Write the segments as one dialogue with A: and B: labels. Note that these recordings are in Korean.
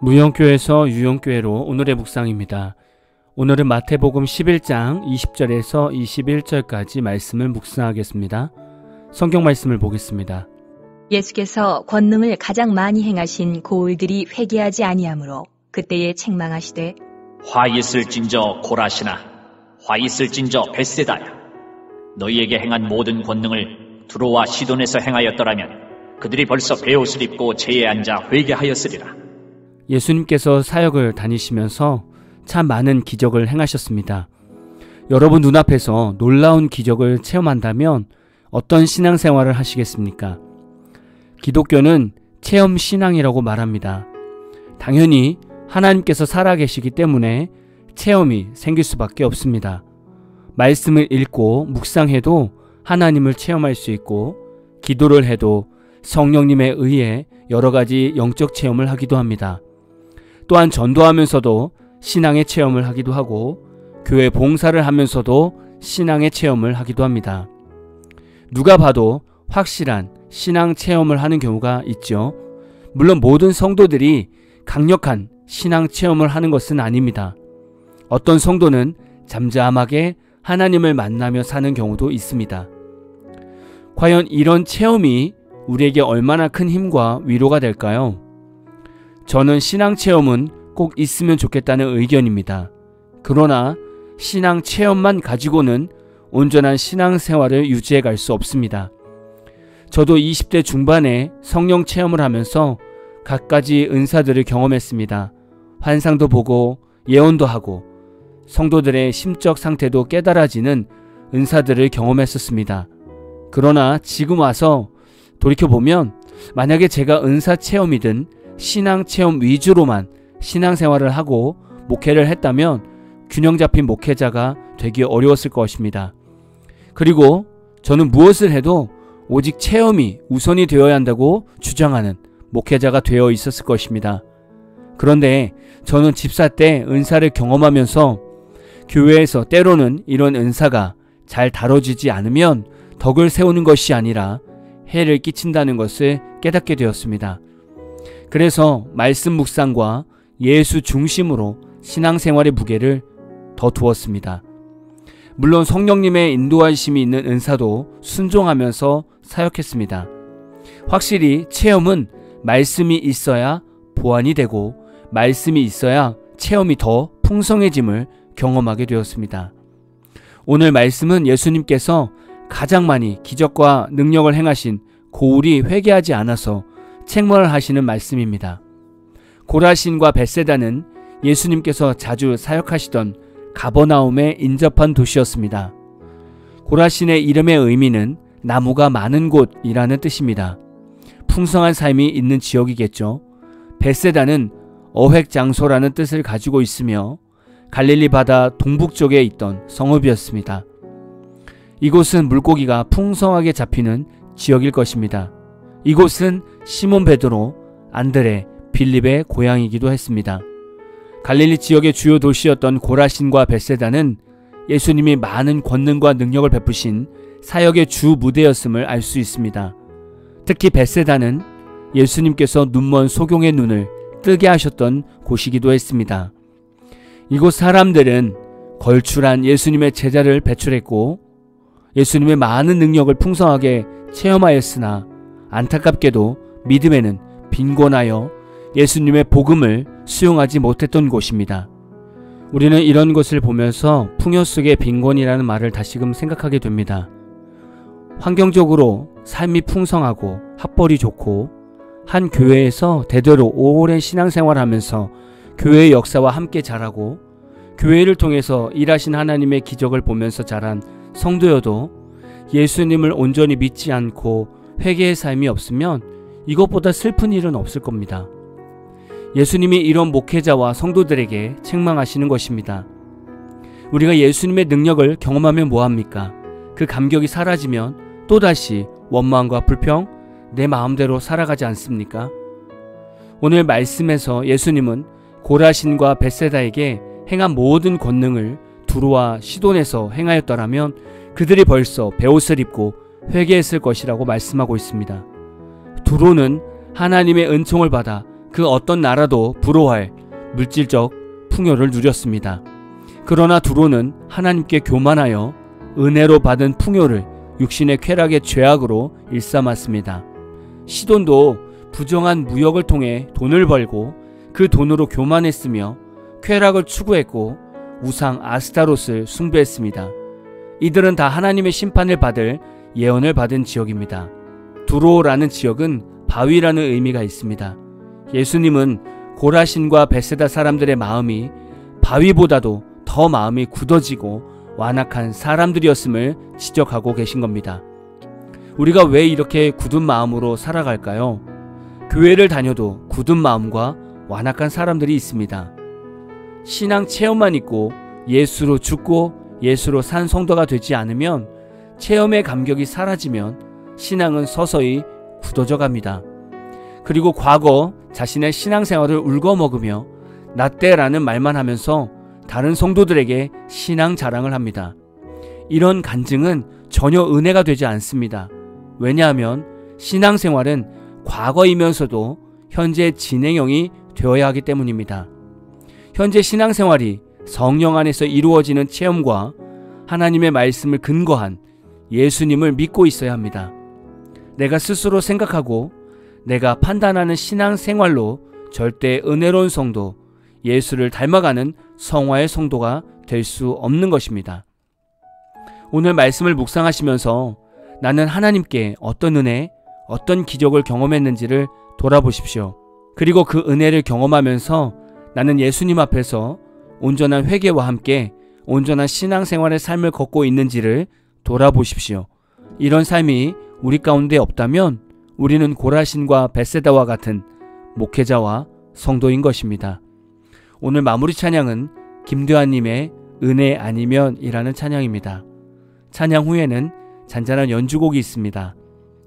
A: 무용교에서 유용교회로 오늘의 묵상입니다. 오늘은 마태복음 11장 20절에서 21절까지 말씀을 묵상하겠습니다. 성경 말씀을 보겠습니다.
B: 예수께서 권능을 가장 많이 행하신 고을들이 회개하지 아니하므로 그때에 책망하시되
C: 화 있을진저 고라시나 화 있을진저 벳세다야 너희에게 행한 모든 권능을 두로와 시돈에서 행하였더라면 그들이 벌써 베옷을 입고 제에 앉아 회개하였으리라.
A: 예수님께서 사역을 다니시면서 참 많은 기적을 행하셨습니다. 여러분 눈앞에서 놀라운 기적을 체험한다면 어떤 신앙생활을 하시겠습니까? 기독교는 체험 신앙이라고 말합니다. 당연히 하나님께서 살아계시기 때문에 체험이 생길 수밖에 없습니다. 말씀을 읽고 묵상해도 하나님을 체험할 수 있고, 기도를 해도 성령님에 의해 여러 가지 영적 체험을 하기도 합니다. 또한 전도하면서도 신앙의 체험을 하기도 하고, 교회 봉사를 하면서도 신앙의 체험을 하기도 합니다. 누가 봐도 확실한 신앙 체험을 하는 경우가 있죠. 물론 모든 성도들이 강력한 신앙 체험을 하는 것은 아닙니다. 어떤 성도는 잠잠하게 하나님을 만나며 사는 경우도 있습니다. 과연 이런 체험이 우리에게 얼마나 큰 힘과 위로가 될까요? 저는 신앙 체험은 꼭 있으면 좋겠다는 의견입니다. 그러나 신앙 체험만 가지고는 온전한 신앙 생활을 유지해 갈 수 없습니다. 저도 20대 중반에 성령 체험을 하면서 갖가지 은사들을 경험했습니다. 환상도 보고 예언도 하고 성도들의 심적 상태도 깨달아지는 은사들을 경험했었습니다. 그러나 지금 와서 돌이켜보면 만약에 제가 은사 체험이든 신앙 체험 위주로만 신앙생활을 하고 목회를 했다면 균형 잡힌 목회자가 되기 어려웠을 것입니다. 그리고 저는 무엇을 해도 오직 체험이 우선이 되어야 한다고 주장하는 목회자가 되어 있었을 것입니다. 그런데 저는 집사 때 은사를 경험하면서 교회에서 때로는 이런 은사가 잘 다뤄지지 않으면 덕을 세우는 것이 아니라 해를 끼친다는 것을 깨닫게 되었습니다. 그래서 말씀 묵상과 예수 중심으로 신앙생활의 무게를 더 두었습니다. 물론 성령님의 인도하심이 있는 은사도 순종하면서 사역했습니다. 확실히 체험은 말씀이 있어야 보완이 되고 말씀이 있어야 체험이 더 풍성해짐을 경험하게 되었습니다. 오늘 말씀은 예수님께서 가장 많이 기적과 능력을 행하신 고울이 회개하지 않아서 책망을 하시는 말씀입니다. 고라신과 벳세다는 예수님께서 자주 사역하시던 가버나움에 인접한 도시였습니다. 고라신의 이름의 의미는 나무가 많은 곳이라는 뜻입니다. 풍성한 삶이 있는 지역이겠죠. 벳세다는 어획 장소라는 뜻을 가지고 있으며 갈릴리 바다 동북쪽에 있던 성읍이었습니다. 이곳은 물고기가 풍성하게 잡히는 지역일 것입니다. 이곳은 시몬 베드로, 안드레, 빌립의 고향이기도 했습니다. 갈릴리 지역의 주요 도시였던 고라신과 벳세다는 예수님이 많은 권능과 능력을 베푸신 사역의 주 무대였음을 알 수 있습니다. 특히 벳세다는 예수님께서 눈먼 소경의 눈을 뜨게 하셨던 곳이기도 했습니다. 이곳 사람들은 걸출한 예수님의 제자를 배출했고 예수님의 많은 능력을 풍성하게 체험하였으나 안타깝게도 믿음에는 빈곤하여 예수님의 복음을 수용하지 못했던 곳입니다. 우리는 이런 것을 보면서 풍요 속의 빈곤이라는 말을 다시금 생각하게 됩니다. 환경적으로 삶이 풍성하고 학벌이 좋고 한 교회에서 대대로 오랜 신앙생활하면서 교회의 역사와 함께 자라고 교회를 통해서 일하신 하나님의 기적을 보면서 자란 성도여도 예수님을 온전히 믿지 않고 회개의 삶이 없으면 이것보다 슬픈 일은 없을 겁니다. 예수님이 이런 목회자와 성도들에게 책망하시는 것입니다. 우리가 예수님의 능력을 경험하면 뭐합니까? 그 감격이 사라지면 또다시 원망과 불평, 내 마음대로 살아가지 않습니까? 오늘 말씀에서 예수님은 고라신과 벳세다에게 행한 모든 권능을 두로와 시돈에서 행하였더라면 그들이 벌써 베옷을 입고 회개했을 것이라고 말씀하고 있습니다. 두로는 하나님의 은총을 받아 그 어떤 나라도 부러워할 물질적 풍요를 누렸습니다. 그러나 두로는 하나님께 교만하여 은혜로 받은 풍요를 육신의 쾌락의 죄악으로 일삼았습니다. 시돈도 부정한 무역을 통해 돈을 벌고 그 돈으로 교만했으며 쾌락을 추구했고 우상 아스타롯을 숭배했습니다. 이들은 다 하나님의 심판을 받을 예언을 받은 지역입니다. 두로라는 지역은 바위라는 의미가 있습니다. 예수님은 고라신과 베세다 사람들의 마음이 바위보다도 더 마음이 굳어지고 완악한 사람들이었음을 지적하고 계신 겁니다. 우리가 왜 이렇게 굳은 마음으로 살아갈까요? 교회를 다녀도 굳은 마음과 완악한 사람들이 있습니다. 신앙 체험만 있고 예수로 죽고 예수로 산 성도가 되지 않으면, 체험의 감격이 사라지면 신앙은 서서히 굳어져 갑니다. 그리고 과거 자신의 신앙생활을 울거먹으며 나 때라는 말만 하면서 다른 성도들에게 신앙 자랑을 합니다. 이런 간증은 전혀 은혜가 되지 않습니다. 왜냐하면 신앙생활은 과거이면서도 현재 진행형이 되어야 하기 때문입니다. 현재 신앙생활이 성령 안에서 이루어지는 체험과 하나님의 말씀을 근거한 예수님을 믿고 있어야 합니다. 내가 스스로 생각하고 내가 판단하는 신앙생활로 절대 은혜로운 성도, 예수를 닮아가는 성화의 성도가 될 수 없는 것입니다. 오늘 말씀을 묵상하시면서 나는 하나님께 어떤 은혜, 어떤 기적을 경험했는지를 돌아보십시오. 그리고 그 은혜를 경험하면서 나는 예수님 앞에서 온전한 회개와 함께 온전한 신앙생활의 삶을 걷고 있는지를 돌아보십시오. 이런 삶이 우리 가운데 없다면 우리는 고라신과 벳세다와 같은 목회자와 성도인 것입니다. 오늘 마무리 찬양은 김대환님의 은혜 아니면 이라는 찬양입니다. 찬양 후에는 잔잔한 연주곡이 있습니다.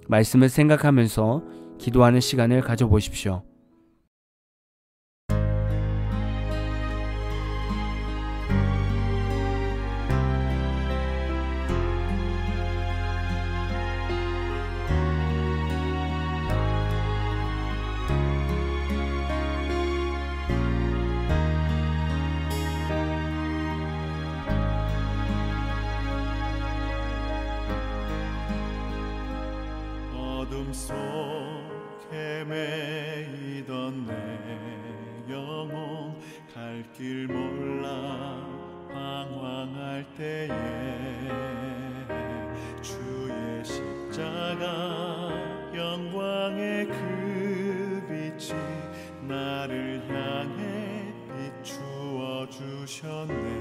A: 말씀을 생각하면서 기도하는 시간을 가져보십시오.
D: 어둠 속 헤매이던 내 영혼 갈 길 몰라 방황할 때에 주의 십자가 영광의 그 빛이 나를 향해 비추어 주셨네.